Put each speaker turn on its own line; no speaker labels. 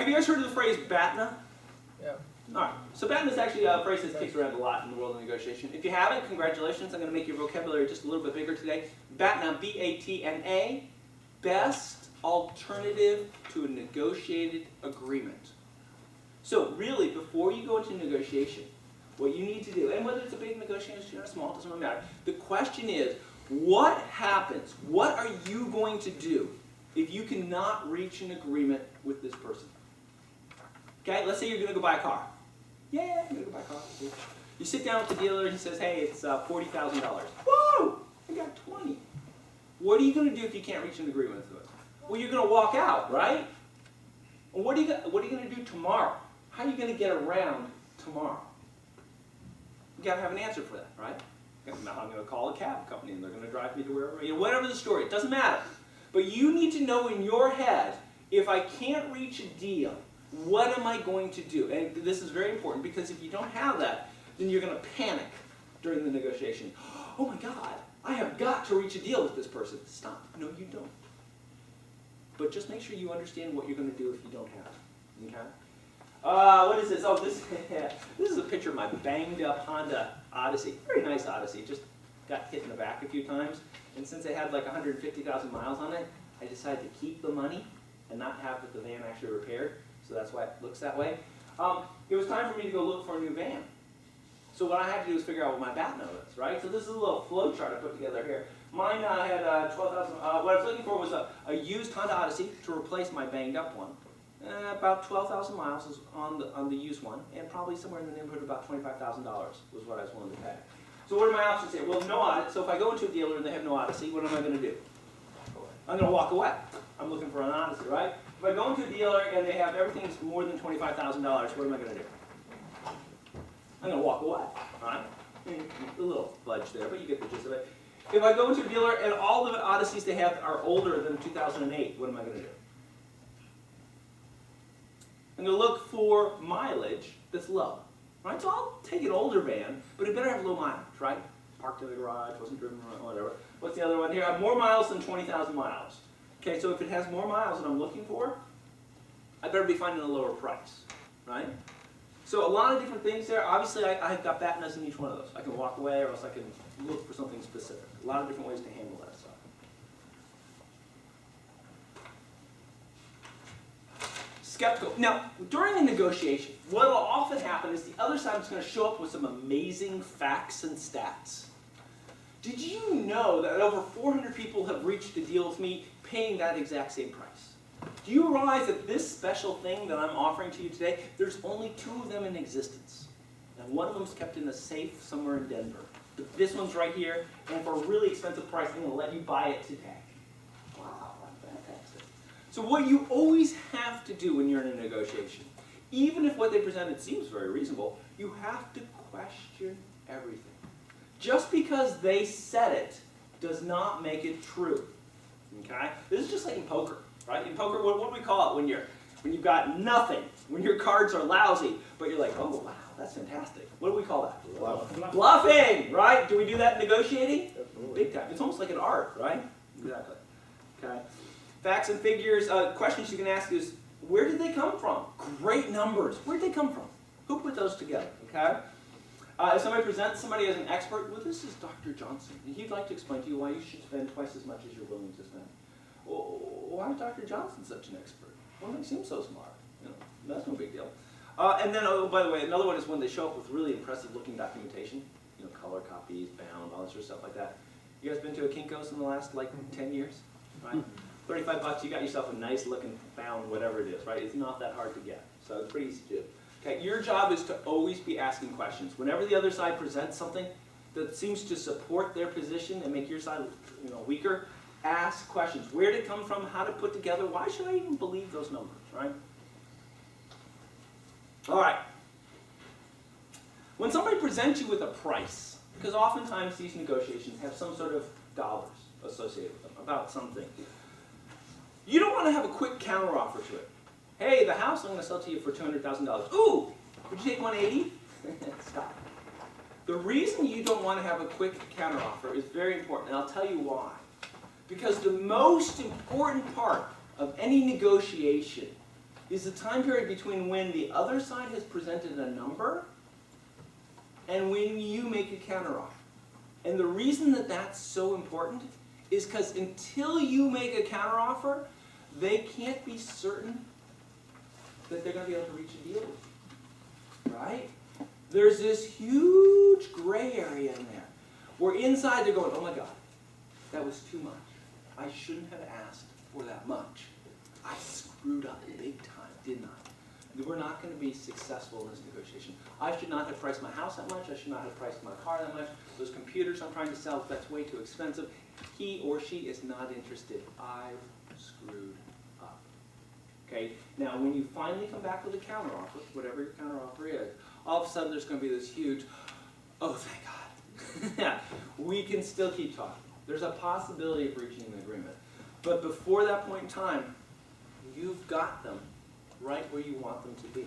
have you guys heard of the phrase BATNA?
Yeah.
All right. So BATNA is actually a phrase that's kicked around a lot in the world of negotiation. If you haven't, congratulations. I'm going to make your vocabulary just a little bit bigger today. BATNA, B-A-T-N-A, best alternative to a negotiated agreement. So really, before you go into negotiation, what you need to do, and whether it's a big negotiation or small, it doesn't really matter. The question is, what happens? What are you going to do if you cannot reach an agreement with this person? Okay, let's say you're going to go buy a car. Yeah, I'm going to go buy a car. You sit down with the dealer and he says, hey, it's $40,000. Whoa! I got 20. What are you going to do if you can't reach an agreement with it? Well, you're going to walk out, right? And what are you going to do tomorrow? How are you going to get around tomorrow? You got to have an answer for that, right? I'm going to call a cab company and they're going to drive me to wherever, whatever the story, it doesn't matter. But you need to know in your head, if I can't reach a deal, what am I going to do? And this is very important because if you don't have that, then you're going to panic during the negotiation. Oh my God, I have got to reach a deal with this person. Stop. No, you don't. But just make sure you understand what you're going to do if you don't have it. Okay? What is this? Oh, this is a picture of my banged up Honda Odyssey. Very nice Odyssey. Just got hit in the back a few times. And since it had like 150,000 miles on it, I decided to keep the money and not have the van actually repaired. So that's why it looks that way. It was time for me to go look for a new van. So what I had to do is figure out what my BATNA is, right? So this is a little flow chart I put together here. Mine had 12,000. What I was looking for was a used Honda Odyssey to replace my banged up one. About 12,000 miles is on the used one, and probably somewhere in the neighborhood of about $25,000 was what I was willing to pay. So what are my options here? Well, no audit. So if I go into a dealer and they have no Odyssey, what am I going to do? I'm going to walk away. I'm looking for an Odyssey, right? If I go into a dealer and they have everything that's more than $25,000, what am I going to do? I'm going to walk away, right? A little fudge there, but you get the gist of it. If I go into a dealer and all the Odysseys they have are older than 2008, what am I going to do? I'm going to look for mileage that's low, right? So I'll take an older van, but it better have low mileage, right? Parked in the garage, wasn't driven around, whatever. What's the other one here? I have more miles than 20,000 miles. Okay, so if it has more miles than I'm looking for, I better be finding a lower price, right? So a lot of different things there. Obviously, I've got BATNAs in each one of those. I can walk away, or else I can look for something specific. A lot of different ways to handle that stuff. Skeptical. Now, during a negotiation, what will often happen is the other side is going to show up with some amazing facts and stats. Did you know that over 400 people have reached a deal with me paying that exact same price? Do you realize that this special thing that I'm offering to you today, there's only 2 of them in existence. And one of them's kept in a safe somewhere in Denver. But this one's right here, and for a really expensive price, I'm going to let you buy it today. Wow, fantastic. So what you always have to do when you're in a negotiation, even if what they presented seems very reasonable, you have to question everything. Just because they said it does not make it true. Okay? This is just like in poker, right? In poker, what do we call it when you've got nothing, when your cards are lousy, but you're like, oh wow, that's fantastic. What do we call that? Bluffing. Bluffing, right? Do we do that in negotiating? Absolutely. Big time. It's almost like an art, right? Exactly. Okay. Facts and figures. Questions you can ask is, where did they come from? Great numbers. Where did they come from? Who put those together? Okay. If somebody presents somebody as an expert, well, this is Dr. Johnson, and he'd like to explain to you why you should spend twice as much as you're willing to spend. Well, why is Dr. Johnson such an expert? Well, he seems so smart. That's no big deal. And then, oh, by the way, another one is when they show up with really impressive-looking documentation, color copies, bound, all that sort of stuff like that. You guys been to a Kinko's in the last, 10 years? Right? $35, you got yourself a nice-looking bound, whatever it is, right? It's not that hard to get, so it's pretty easy to do. Okay, your job is to always be asking questions. Whenever the other side presents something that seems to support their position and make your side weaker, ask questions. Where did it come from? How to put together? Why should I even believe those numbers, right? All right. When somebody presents you with a price, because oftentimes these negotiations have some sort of dollars associated with them, about something, you don't want to have a quick counteroffer to it. Hey, the house I'm going to sell to you for $200,000. Ooh, would you take 180? Stop. The reason you don't want to have a quick counteroffer is very important, and I'll tell you why. Because the most important part of any negotiation is the time period between when the other side has presented a number and when you make a counteroffer. And the reason that that's so important is because until you make a counteroffer, they can't be certain that they're going to be able to reach a deal with you. Right? There's this huge gray area in there where inside they're going, oh my God, that was too much. I shouldn't have asked for that much. I screwed up big time, didn't I? We're not going to be successful in this negotiation. I should not have priced my house that much. I should not have priced my car that much. Those computers I'm trying to sell, that's way too expensive. He or she is not interested. I've screwed up. Okay? Now, when you finally come back with a counteroffer, whatever your counteroffer is, all of a sudden there's going to be this huge, oh, thank God. Yeah, we can still keep talking. There's a possibility of reaching an agreement. But before that point in time, you've got them right where you want them to be.